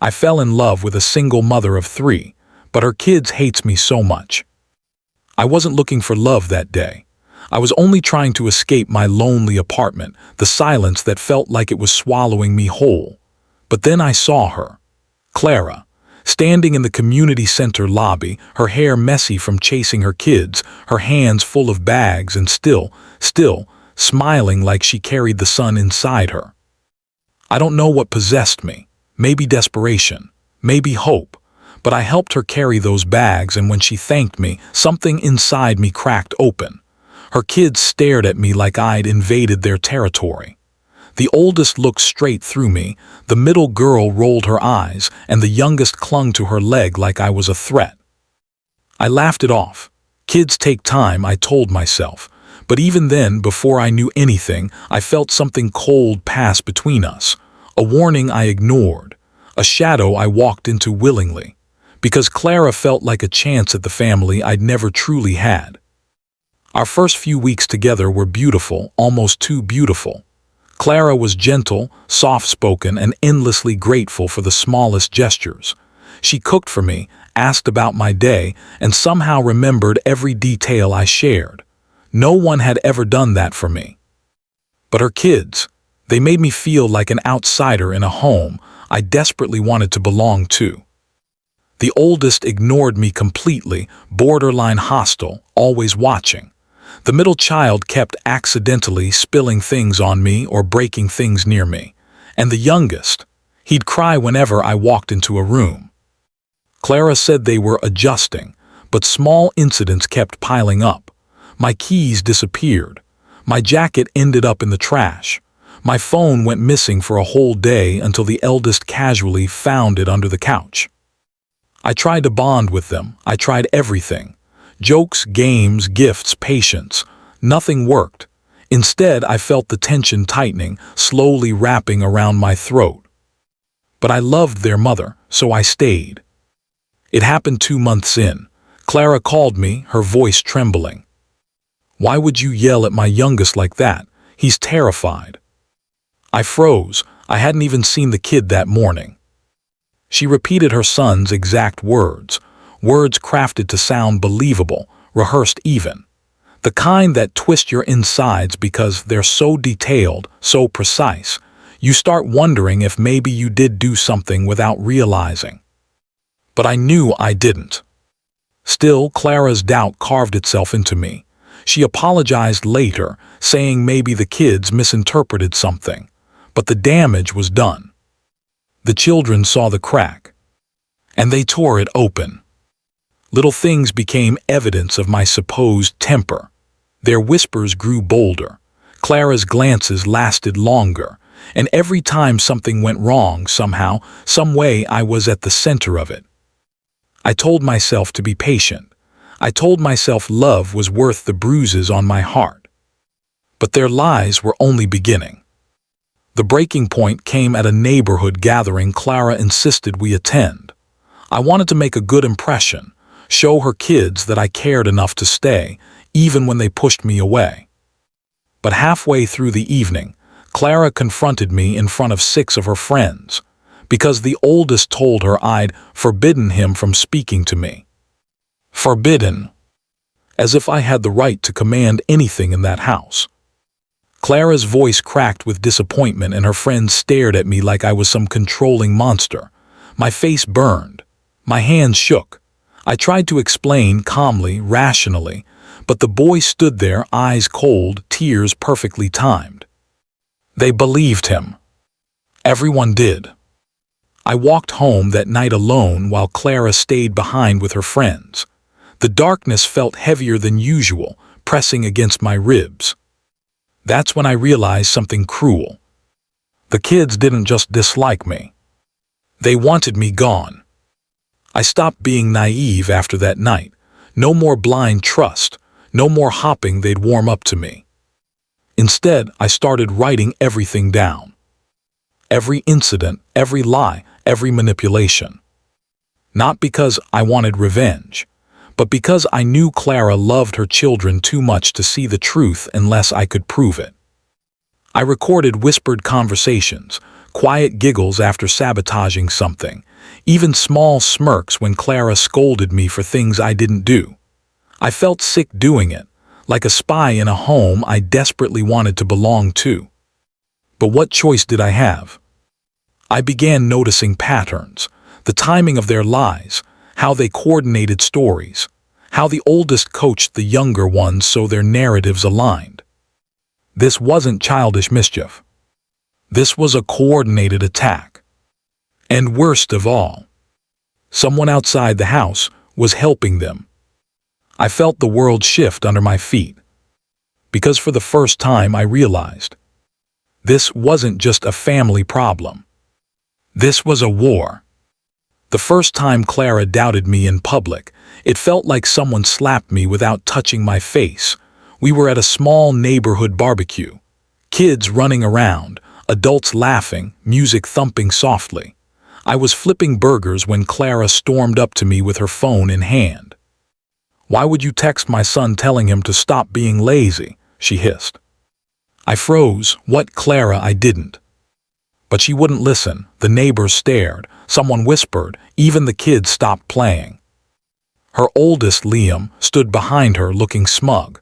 I fell in love with a single mother of 3, but her kids hates me so much. I wasn't looking for love that day. I was only trying to escape my lonely apartment, the silence that felt like it was swallowing me whole. But then I saw her, Clara, standing in the community center lobby, her hair messy from chasing her kids, her hands full of bags and still, smiling like she carried the sun inside her. I don't know what possessed me, maybe desperation, maybe hope, but I helped her carry those bags, and when she thanked me, something inside me cracked open. Her kids stared at me like I'd invaded their territory. The oldest looked straight through me, the middle girl rolled her eyes, and the youngest clung to her leg like I was a threat. I laughed it off. Kids take time, I told myself. But even then, before I knew anything, I felt something cold pass between us. A warning I ignored. A shadow I walked into willingly. Because Clara felt like a chance at the family I'd never truly had. Our first few weeks together were beautiful, almost too beautiful. Clara was gentle, soft-spoken, and endlessly grateful for the smallest gestures. She cooked for me, asked about my day, and somehow remembered every detail I shared. No one had ever done that for me. But her kids, they made me feel like an outsider in a home I desperately wanted to belong to. The oldest ignored me completely, borderline hostile, always watching. The middle child kept accidentally spilling things on me or breaking things near me. And the youngest, he'd cry whenever I walked into a room. Clara said they were adjusting, but small incidents kept piling up. My keys disappeared. My jacket ended up in the trash. My phone went missing for a whole day until the eldest casually found it under the couch. I tried to bond with them. I tried everything. Jokes, games, gifts, patience. Nothing worked. Instead, I felt the tension tightening, slowly wrapping around my throat. But I loved their mother, so I stayed. It happened 2 months in. Clara called me, her voice trembling. "Why would you yell at my youngest like that? He's terrified." I froze. I hadn't even seen the kid that morning. She repeated her son's exact words crafted to sound believable, rehearsed even. The kind that twist your insides because they're so detailed, so precise. You start wondering if maybe you did do something without realizing. But I knew I didn't. Still, Clara's doubt carved itself into me. She apologized later, saying maybe the kids misinterpreted something. But the damage was done. The children saw the crack, and they tore it open. Little things became evidence of my supposed temper. Their whispers grew bolder. Clara's glances lasted longer, and every time something went wrong somehow, some way, I was at the center of it. I told myself to be patient. I told myself love was worth the bruises on my heart. But their lies were only beginning. The breaking point came at a neighborhood gathering Clara insisted we attend. I wanted to make a good impression, show her kids that I cared enough to stay, even when they pushed me away. But halfway through the evening, Clara confronted me in front of 6 of her friends, because the oldest told her I'd forbidden him from speaking to me. Forbidden. As if I had the right to command anything in that house. Clara's voice cracked with disappointment, and her friends stared at me like I was some controlling monster. My face burned. My hands shook. I tried to explain calmly, rationally, but the boy stood there, eyes cold, tears perfectly timed. They believed him. Everyone did. I walked home that night alone while Clara stayed behind with her friends. The darkness felt heavier than usual, pressing against my ribs. That's when I realized something cruel. The kids didn't just dislike me. They wanted me gone. I stopped being naive after that night. No more blind trust. No more hopping they'd warm up to me. Instead, I started writing everything down. Every incident, every lie, every manipulation. Not because I wanted revenge, but because I knew Clara loved her children too much to see the truth unless I could prove it. I recorded whispered conversations, quiet giggles after sabotaging something, even small smirks when Clara scolded me for things I didn't do. I felt sick doing it, like a spy in a home I desperately wanted to belong to. But what choice did I have? I began noticing patterns, the timing of their lies, how they coordinated stories, how the oldest coached the younger ones so their narratives aligned. This wasn't childish mischief. This was a coordinated attack. And worst of all, someone outside the house was helping them. I felt the world shift under my feet, because for the first time I realized this wasn't just a family problem. This was a war. The first time Clara doubted me in public, it felt like someone slapped me without touching my face. We were at a small neighborhood barbecue. Kids running around, adults laughing, music thumping softly. I was flipping burgers when Clara stormed up to me with her phone in hand. "Why would you text my son telling him to stop being lazy?" she hissed. I froze. What, Clara? I didn't. But she wouldn't listen. The neighbors stared. Someone whispered. Even the kids stopped playing. Her oldest, Liam, stood behind her looking smug.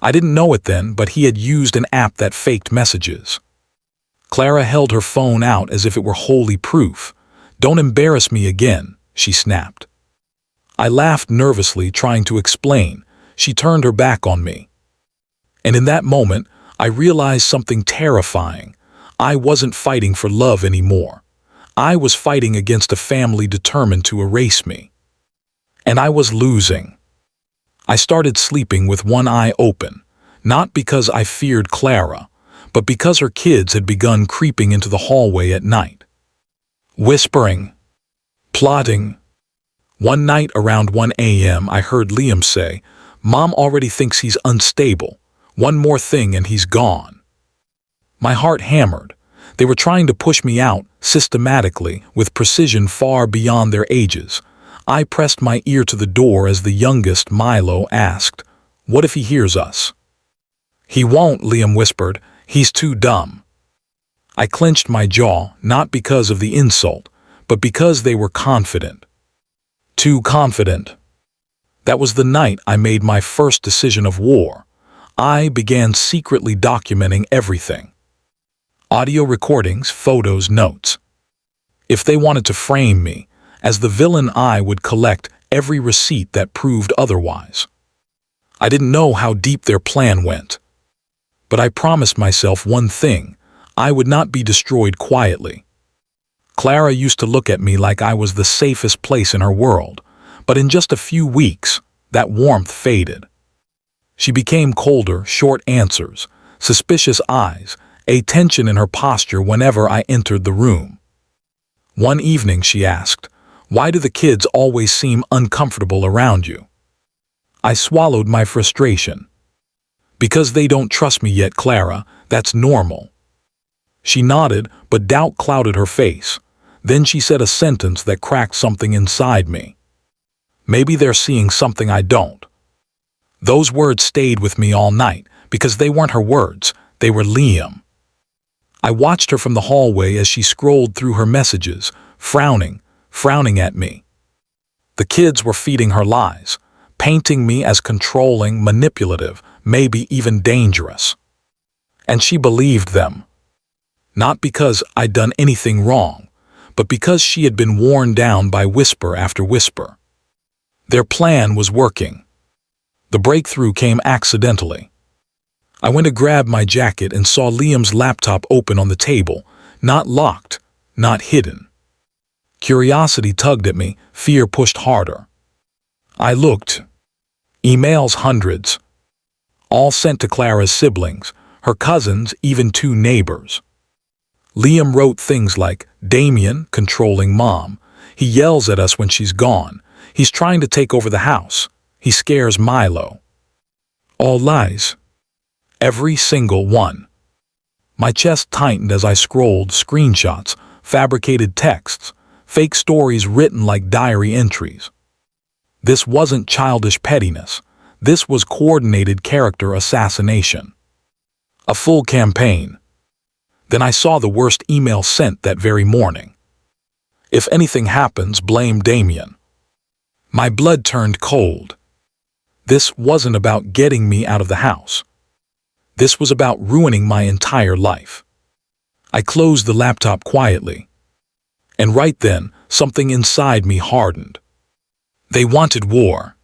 I didn't know it then, but he had used an app that faked messages. Clara held her phone out as if it were holy proof. "Don't embarrass me again," she snapped. I laughed nervously, trying to explain. She turned her back on me. And in that moment, I realized something terrifying. I wasn't fighting for love anymore. I was fighting against a family determined to erase me. And I was losing. I started sleeping with one eye open, not because I feared Clara, but because her kids had begun creeping into the hallway at night. Whispering. Plotting. One night around 1 a.m. I heard Liam say, "Mom already thinks he's unstable. One more thing and he's gone." My heart hammered. They were trying to push me out, systematically, with precision far beyond their ages. I pressed my ear to the door as the youngest, Milo, asked, "What if he hears us?" "He won't," Liam whispered. "He's too dumb." I clenched my jaw, not because of the insult, but because they were confident. Too confident. That was the night I made my first decision of war. I began secretly documenting everything. Audio recordings, photos, notes. If they wanted to frame me, as the villain, I would collect every receipt that proved otherwise. I didn't know how deep their plan went. But I promised myself one thing: I would not be destroyed quietly. Clara used to look at me like I was the safest place in her world, but in just a few weeks, that warmth faded. She became colder, short answers, suspicious eyes, a tension in her posture whenever I entered the room. One evening she asked, "Why do the kids always seem uncomfortable around you?" I swallowed my frustration. "Because they don't trust me yet, Clara. That's normal." She nodded, but doubt clouded her face. Then she said a sentence that cracked something inside me. "Maybe they're seeing something I don't." Those words stayed with me all night, because they weren't her words, they were Liam. I watched her from the hallway as she scrolled through her messages, frowning at me. The kids were feeding her lies, painting me as controlling, manipulative, maybe even dangerous. And she believed them. Not because I'd done anything wrong, but because she had been worn down by whisper after whisper. Their plan was working. The breakthrough came accidentally. I went to grab my jacket and saw Liam's laptop open on the table, not locked, not hidden. Curiosity tugged at me, fear pushed harder. I looked. Emails, hundreds. All sent to Clara's siblings, her cousins, even 2 neighbors. Liam wrote things like, "Damien, controlling mom. He yells at us when she's gone. He's trying to take over the house. He scares Milo." All lies. Every single one. My chest tightened as I scrolled screenshots, fabricated texts, fake stories written like diary entries. This wasn't childish pettiness. This was coordinated character assassination. A full campaign. Then I saw the worst email sent that very morning. If anything happens, blame Damien. My blood turned cold. This wasn't about getting me out of the house. This was about ruining my entire life. I closed the laptop quietly. And right then, something inside me hardened. They wanted war.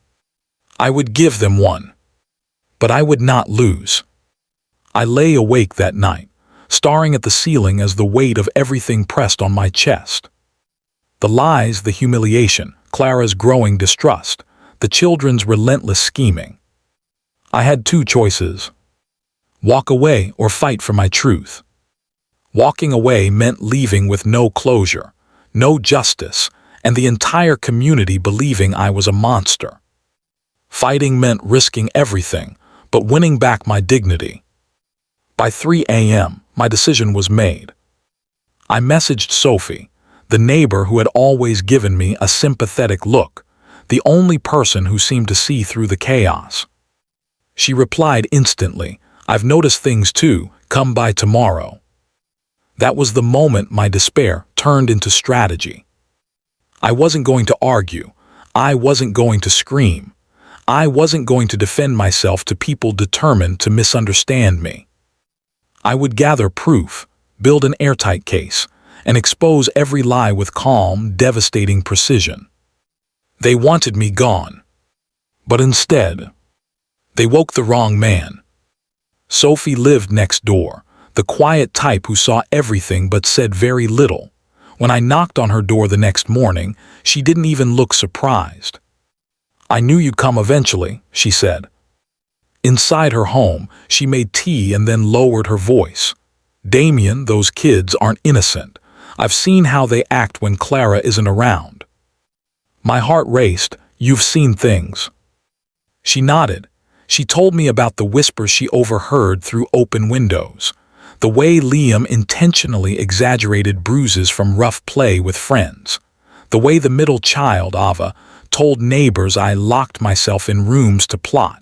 I would give them one. But I would not lose. I lay awake that night, staring at the ceiling as the weight of everything pressed on my chest. The lies, the humiliation, Clara's growing distrust, the children's relentless scheming. I had two choices: walk away or fight for my truth. Walking away meant leaving with no closure, no justice, and the entire community believing I was a monster. Fighting meant risking everything, but winning back my dignity. By 3 a.m., my decision was made. I messaged Sophie, the neighbor who had always given me a sympathetic look, the only person who seemed to see through the chaos. She replied instantly, "I've noticed things too, come by tomorrow." That was the moment my despair turned into strategy. I wasn't going to argue. I wasn't going to scream. I wasn't going to defend myself to people determined to misunderstand me. I would gather proof, build an airtight case, and expose every lie with calm, devastating precision. They wanted me gone. But instead, they woke the wrong man. Sophie lived next door, the quiet type who saw everything but said very little. When I knocked on her door the next morning, she didn't even look surprised. "I knew you'd come eventually," she said. Inside her home, she made tea and then lowered her voice. "Damien, those kids aren't innocent. I've seen how they act when Clara isn't around." My heart raced. "You've seen things." She nodded. She told me about the whispers she overheard through open windows, the way Liam intentionally exaggerated bruises from rough play with friends, the way the middle child, Ava, told neighbors I locked myself in rooms to plot.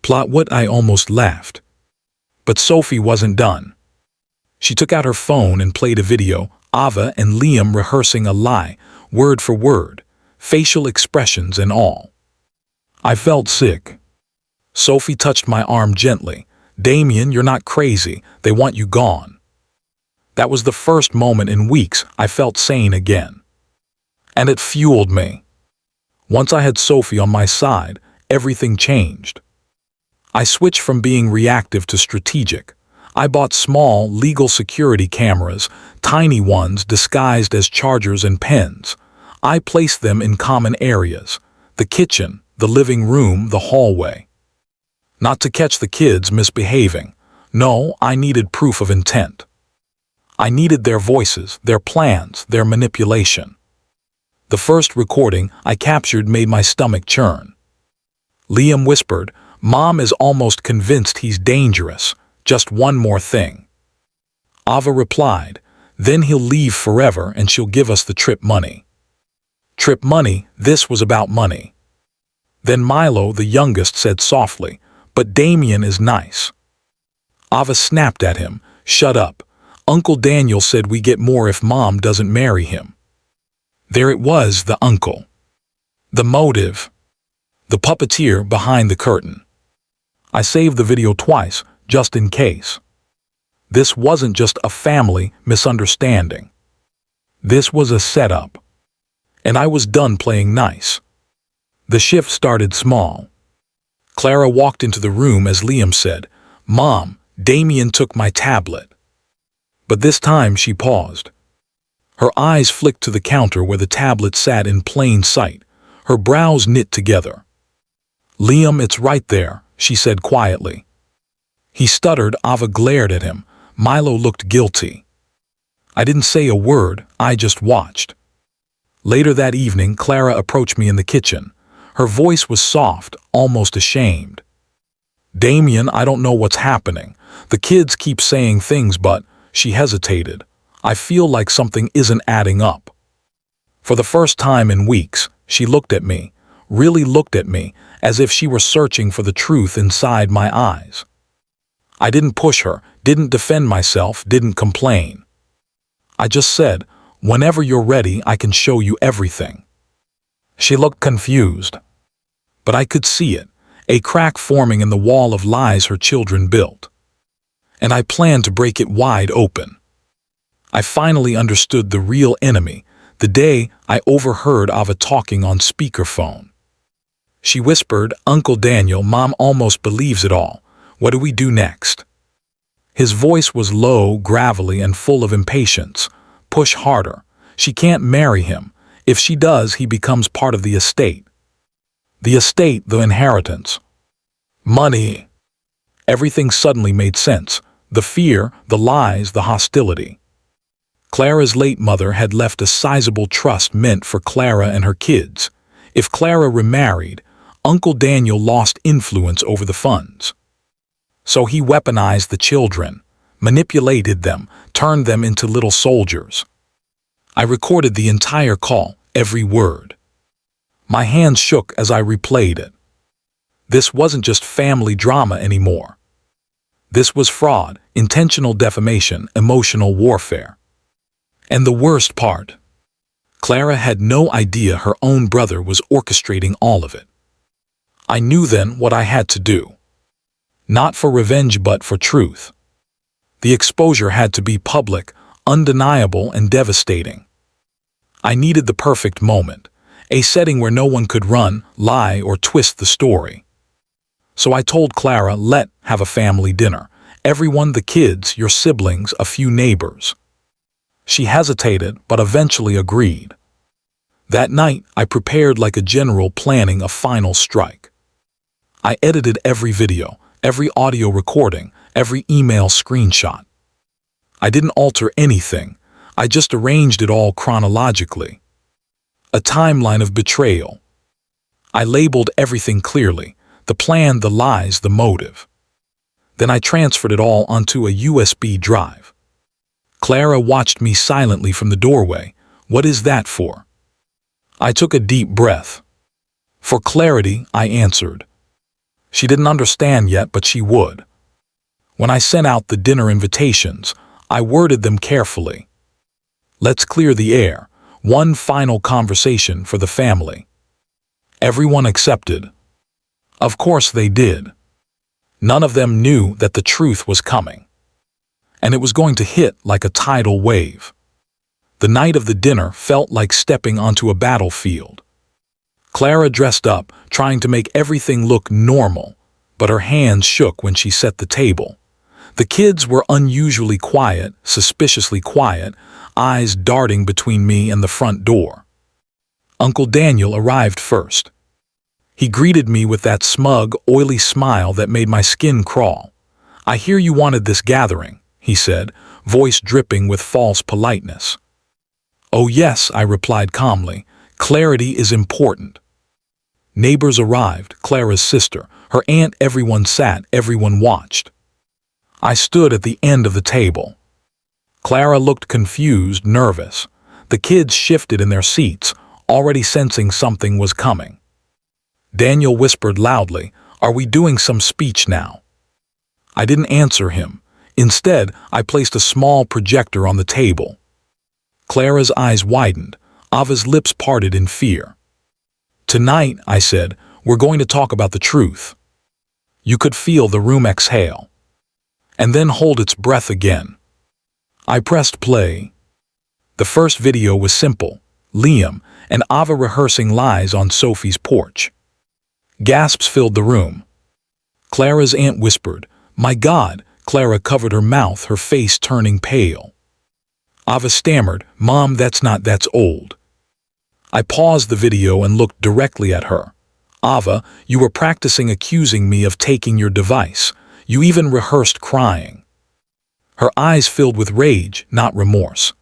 What? I almost laughed. But Sophie wasn't done. She took out her phone and played a video, Ava and Liam rehearsing a lie, word for word, facial expressions and all. I felt sick. Sophie touched my arm gently. "Damien, you're not crazy. They want you gone." That was the first moment in weeks I felt sane again. And it fueled me. Once I had Sophie on my side, everything changed. I switched from being reactive to strategic. I bought small, legal security cameras, tiny ones disguised as chargers and pens. I placed them in common areas: the kitchen, the living room, the hallway. Not to catch the kids misbehaving. No, I needed proof of intent. I needed their voices, their plans, their manipulation. The first recording I captured made my stomach churn. Liam whispered, "Mom is almost convinced he's dangerous. Just one more thing." Ava replied, "Then he'll leave forever and she'll give us the trip money." Trip money, this was about money. Then Milo, the youngest, said softly, "But Damien is nice." Ava snapped at him, "Shut up. Uncle Daniel said we get more if Mom doesn't marry him." There it was, the uncle. The motive. The puppeteer behind the curtain. I saved the video twice, just in case. This wasn't just a family misunderstanding. This was a setup. And I was done playing nice. The shift started small. Clara walked into the room as Liam said, "Mom, Damien took my tablet." But this time she paused. Her eyes flicked to the counter where the tablet sat in plain sight, her brows knit together. "Liam, it's right there," she said quietly. He stuttered. Ava glared at him. Milo looked guilty. I didn't say a word, I just watched. Later that evening, Clara approached me in the kitchen. Her voice was soft, almost ashamed. "Damien, I don't know what's happening. The kids keep saying things but," she hesitated, "I feel like something isn't adding up." For the first time in weeks, she looked at me, really looked at me, as if she were searching for the truth inside my eyes. I didn't push her, didn't defend myself, didn't complain. I just said, "Whenever you're ready, I can show you everything." She looked confused. But I could see it, a crack forming in the wall of lies her children built. And I planned to break it wide open. I finally understood the real enemy the day I overheard Ava talking on speakerphone. She whispered, "Uncle Daniel, Mom almost believes it all. What do we do next?" His voice was low, gravelly, and full of impatience. "Push harder. She can't marry him. If she does, he becomes part of the estate. The estate, the inheritance. Money." Everything suddenly made sense. The fear, the lies, the hostility. Clara's late mother had left a sizable trust meant for Clara and her kids. If Clara remarried, Uncle Daniel lost influence over the funds. So he weaponized the children, manipulated them, turned them into little soldiers. I recorded the entire call, every word. My hands shook as I replayed it. This wasn't just family drama anymore. This was fraud, intentional defamation, emotional warfare. And the worst part, Clara had no idea her own brother was orchestrating all of it. I knew then what I had to do. Not for revenge but for truth. The exposure had to be public, undeniable, and devastating. I needed the perfect moment, a setting where no one could run, lie, or twist the story. So I told Clara, "Let's have a family dinner. Everyone, the kids, your siblings, a few neighbors." She hesitated, but eventually agreed. That night, I prepared like a general planning a final strike. I edited every video, every audio recording, every email screenshot. I didn't alter anything. I just arranged it all chronologically. A timeline of betrayal. I labeled everything clearly, the plan, the lies, the motive. Then I transferred it all onto a USB drive. Clara watched me silently from the doorway. "What is that for?" I took a deep breath. "For clarity," I answered. She didn't understand yet, but she would. When I sent out the dinner invitations, I worded them carefully. "Let's clear the air. One final conversation for the family." Everyone accepted. Of course they did. None of them knew that the truth was coming. And it was going to hit like a tidal wave. The night of the dinner felt like stepping onto a battlefield. Clara dressed up, trying to make everything look normal, but her hands shook when she set the table. The kids were unusually quiet, suspiciously quiet, eyes darting between me and the front door. Uncle Daniel arrived first. He greeted me with that smug, oily smile that made my skin crawl. "I hear you wanted this gathering," he said, voice dripping with false politeness. "Oh yes," I replied calmly. "Clarity is important." Neighbors arrived, Clara's sister, her aunt, everyone sat, everyone watched. I stood at the end of the table. Clara looked confused, nervous. The kids shifted in their seats, already sensing something was coming. Daniel whispered loudly, "Are we doing some speech now?" I didn't answer him. Instead, I placed a small projector on the table. Clara's eyes widened. Ava's lips parted in fear. "Tonight," I said, "we're going to talk about the truth." You could feel the room exhale. And then hold its breath again. I pressed play. The first video was simple. Liam and Ava rehearsing lies on Sophie's porch. Gasps filled the room. Clara's aunt whispered, "My God!" Clara covered her mouth, her face turning pale. Ava stammered, "Mom, that's old." I paused the video and looked directly at her. "Ava, you were practicing accusing me of taking your device. You even rehearsed crying." Her eyes filled with rage, not remorse.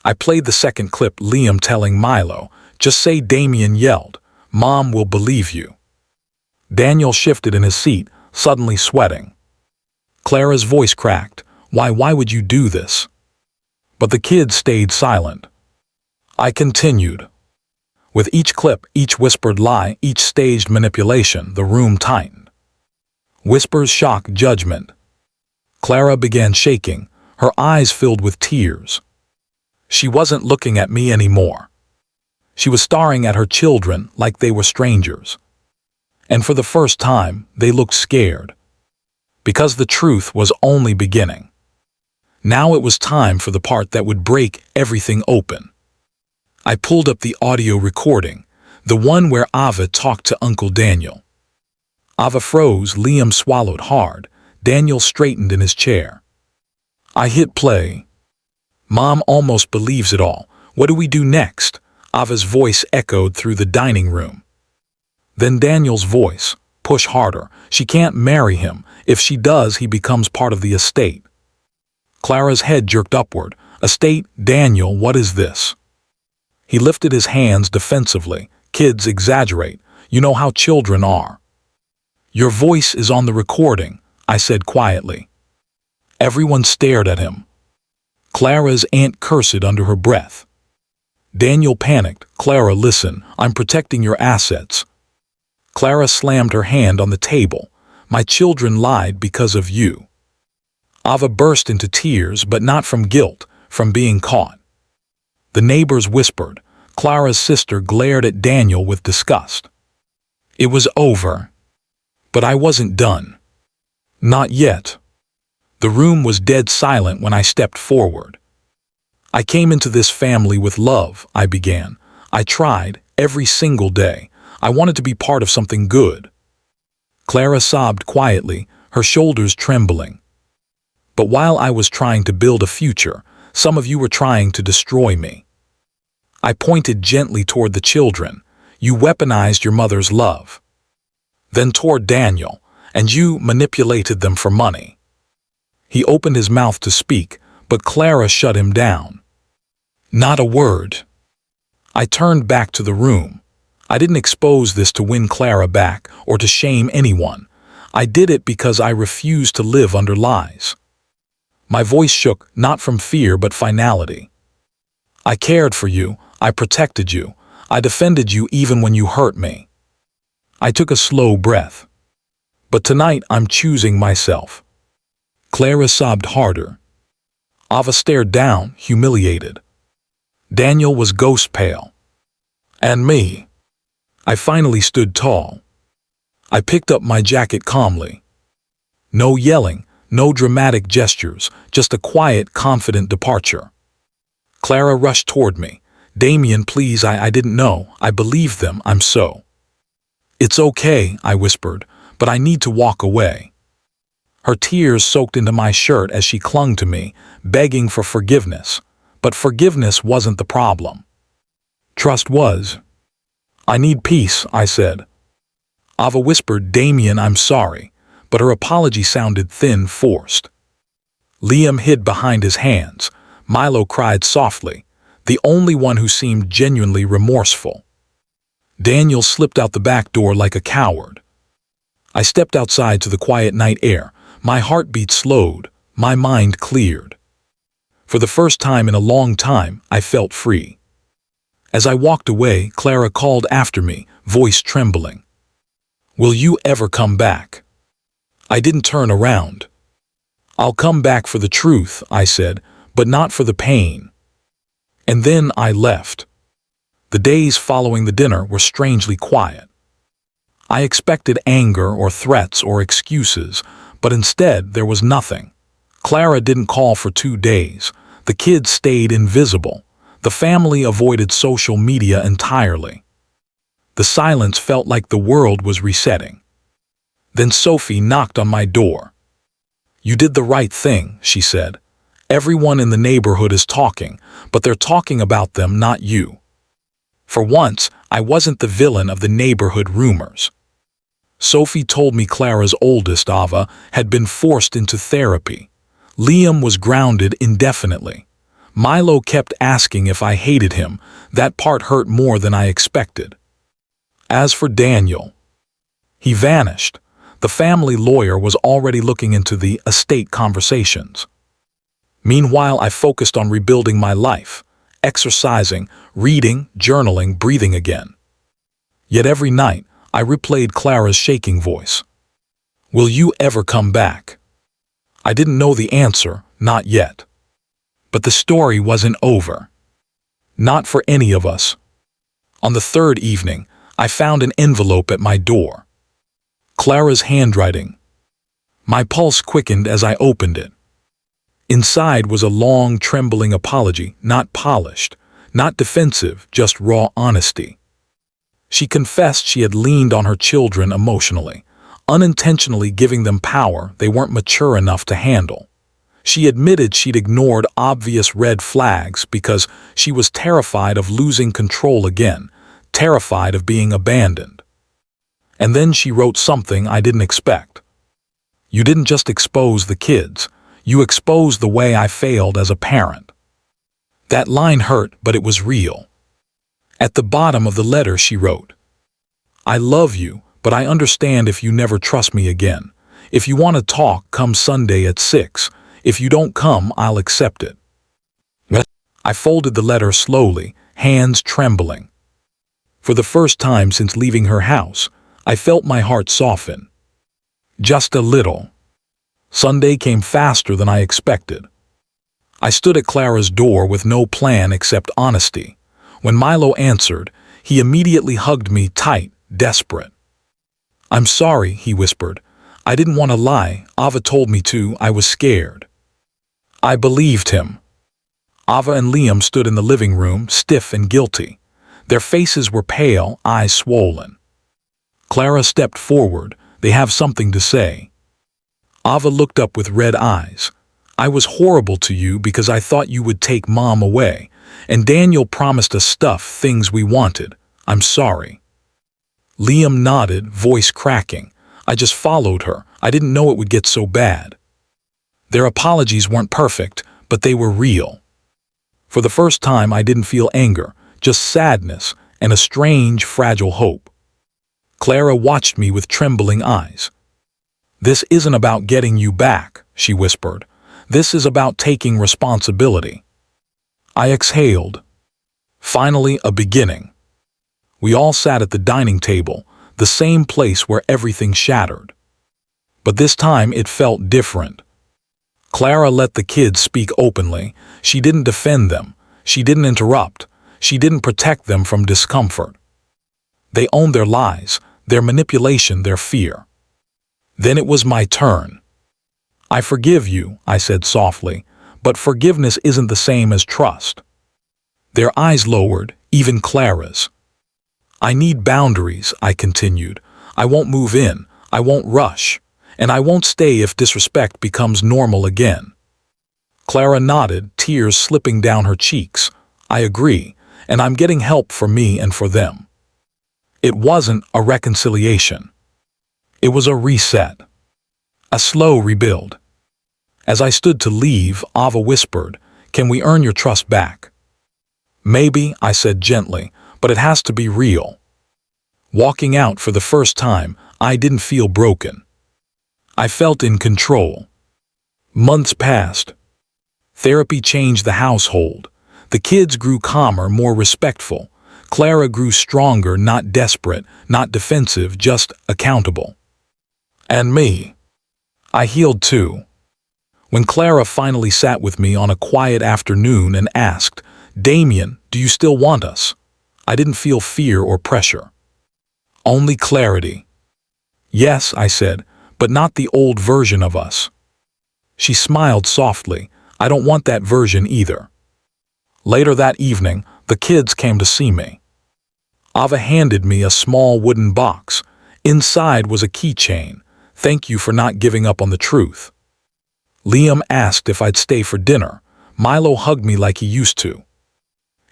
I played the second clip, Liam telling Milo, "Just say Damien yelled. Mom will believe you." Daniel shifted in his seat, suddenly sweating. Clara's voice cracked. Why would you do this?" But the kids stayed silent. I continued. With each clip, each whispered lie, each staged manipulation, the room tightened. Whispers shock, judgment. Clara began shaking, her eyes filled with tears. She wasn't looking at me anymore. She was staring at her children like they were strangers. And for the first time, they looked scared. Because the truth was only beginning. Now it was time for the part that would break everything open. I pulled up the audio recording, the one where Ava talked to Uncle Daniel. Ava froze, Liam swallowed hard, Daniel straightened in his chair. I hit play. Mom almost believes it all. What do we do next? Ava's voice echoed through the dining room. Then Daniel's voice, push harder. She can't marry him. If she does, he becomes part of the estate. Clara's head jerked upward. Estate, Daniel, what is this? He lifted his hands defensively. Kids exaggerate. You know how children are. Your voice is on the recording, I said quietly. Everyone stared at him. Clara's aunt cursed under her breath. Daniel panicked. Clara, listen, I'm protecting your assets. Clara slammed her hand on the table. My children lied because of you. Ava burst into tears, but not from guilt, from being caught. The neighbors whispered. Clara's sister glared at Daniel with disgust. It was over. But I wasn't done. Not yet. The room was dead silent when I stepped forward. I came into this family with love, I began. I tried, every single day. I wanted to be part of something good. Clara sobbed quietly, her shoulders trembling. But while I was trying to build a future, some of you were trying to destroy me. I pointed gently toward the children. You weaponized your mother's love. Then toward Daniel, and you manipulated them for money. He opened his mouth to speak, but Clara shut him down. Not a word. I turned back to the room. I didn't expose this to win Clara back or to shame anyone. I did it because I refused to live under lies. My voice shook, not from fear but finality. I cared for you, I protected you, I defended you even when you hurt me. I took a slow breath. But tonight I'm choosing myself. Clara sobbed harder. Ava stared down, humiliated. Daniel was ghost pale. And me. I finally stood tall. I picked up my jacket calmly. No yelling, no dramatic gestures, just a quiet, confident departure. Clara rushed toward me. Damien, please, I didn't know. I believed them, I'm so. It's okay, I whispered, but I need to walk away. Her tears soaked into my shirt as she clung to me, begging for forgiveness. But forgiveness wasn't the problem. Trust was. I need peace, I said. Ava whispered, Damien, I'm sorry, but her apology sounded thin, forced. Liam hid behind his hands. Milo cried softly, the only one who seemed genuinely remorseful. Daniel slipped out the back door like a coward. I stepped outside to the quiet night air. My heartbeat slowed, my mind cleared. For the first time in a long time, I felt free. As I walked away, Clara called after me, voice trembling. Will you ever come back? I didn't turn around. I'll come back for the truth, I said, but not for the pain. And then I left. The days following the dinner were strangely quiet. I expected anger or threats or excuses, but instead there was nothing. Clara didn't call for 2 days. The kids stayed invisible. The family avoided social media entirely. The silence felt like the world was resetting. Then Sophie knocked on my door. You did the right thing, she said. Everyone in the neighborhood is talking, but they're talking about them, not you. For once, I wasn't the villain of the neighborhood rumors. Sophie told me Clara's oldest, Ava, had been forced into therapy. Liam was grounded indefinitely. Milo kept asking if I hated him. That part hurt more than I expected. As for Daniel, he vanished. The family lawyer was already looking into the estate conversations. Meanwhile, I focused on rebuilding my life, exercising, reading, journaling, breathing again. Yet every night, I replayed Clara's shaking voice. Will you ever come back? I didn't know the answer, not yet. But the story wasn't over. Not for any of us. On the third evening, I found an envelope at my door. Clara's handwriting. My pulse quickened as I opened it. Inside was a long, trembling apology, not polished, not defensive, just raw honesty. She confessed she had leaned on her children emotionally, unintentionally giving them power they weren't mature enough to handle. She admitted she'd ignored obvious red flags because she was terrified of losing control again, terrified of being abandoned. And then she wrote something I didn't expect. You didn't just expose the kids, you exposed the way I failed as a parent. That line hurt, but it was real. At the bottom of the letter she wrote, I love you, but I understand if you never trust me again. If you want to talk, come Sunday at 6. If you don't come, I'll accept it. I folded the letter slowly, hands trembling. For the first time since leaving her house, I felt my heart soften. Just a little. Sunday came faster than I expected. I stood at Clara's door with no plan except honesty. When Milo answered, he immediately hugged me tight, desperate. I'm sorry, he whispered. I didn't want to lie. Ava told me to. I was scared. I believed him. Ava and Liam stood in the living room, stiff and guilty. Their faces were pale, eyes swollen. Clara stepped forward. They have something to say. Ava looked up with red eyes. I was horrible to you because I thought you would take Mom away, and Daniel promised us stuff, things we wanted. I'm sorry. Liam nodded, voice cracking. I just followed her. I didn't know it would get so bad. Their apologies weren't perfect, but they were real. For the first time, I didn't feel anger, just sadness and a strange, fragile hope. Clara watched me with trembling eyes. This isn't about getting you back, she whispered. This is about taking responsibility. I exhaled. Finally, a beginning. We all sat at the dining table, the same place where everything shattered. But this time it felt different. Clara let the kids speak openly. She didn't defend them. She didn't interrupt. She didn't protect them from discomfort. They owned their lies, their manipulation, their fear. Then it was my turn. I forgive you, I said softly, but forgiveness isn't the same as trust. Their eyes lowered, even Clara's. I need boundaries, I continued. I won't move in, I won't rush, and I won't stay if disrespect becomes normal again. Clara nodded, tears slipping down her cheeks. I agree, and I'm getting help for me and for them. It wasn't a reconciliation. It was a reset. A slow rebuild. As I stood to leave, Ava whispered, Can we earn your trust back? Maybe, I said gently, but it has to be real. Walking out for the first time, I didn't feel broken. I felt in control. Months passed. Therapy changed the household. The kids grew calmer, more respectful. Clara grew stronger, not desperate, not defensive, just accountable. And me. I healed too. When Clara finally sat with me on a quiet afternoon and asked, Damien, do you still want us? I didn't feel fear or pressure. Only clarity. Yes, I said, but not the old version of us. She smiled softly. I don't want that version either. Later that evening, the kids came to see me. Ava handed me a small wooden box. Inside was a keychain. Thank you for not giving up on the truth. Liam asked if I'd stay for dinner. Milo hugged me like he used to.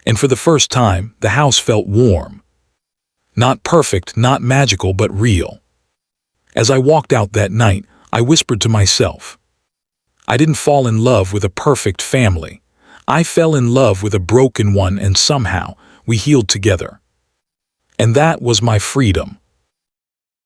And for the first time, the house felt warm. Not perfect, not magical, but real. As I walked out that night, I whispered to myself, I didn't fall in love with a perfect family. I fell in love with a broken one, and somehow we healed together. And that was my freedom.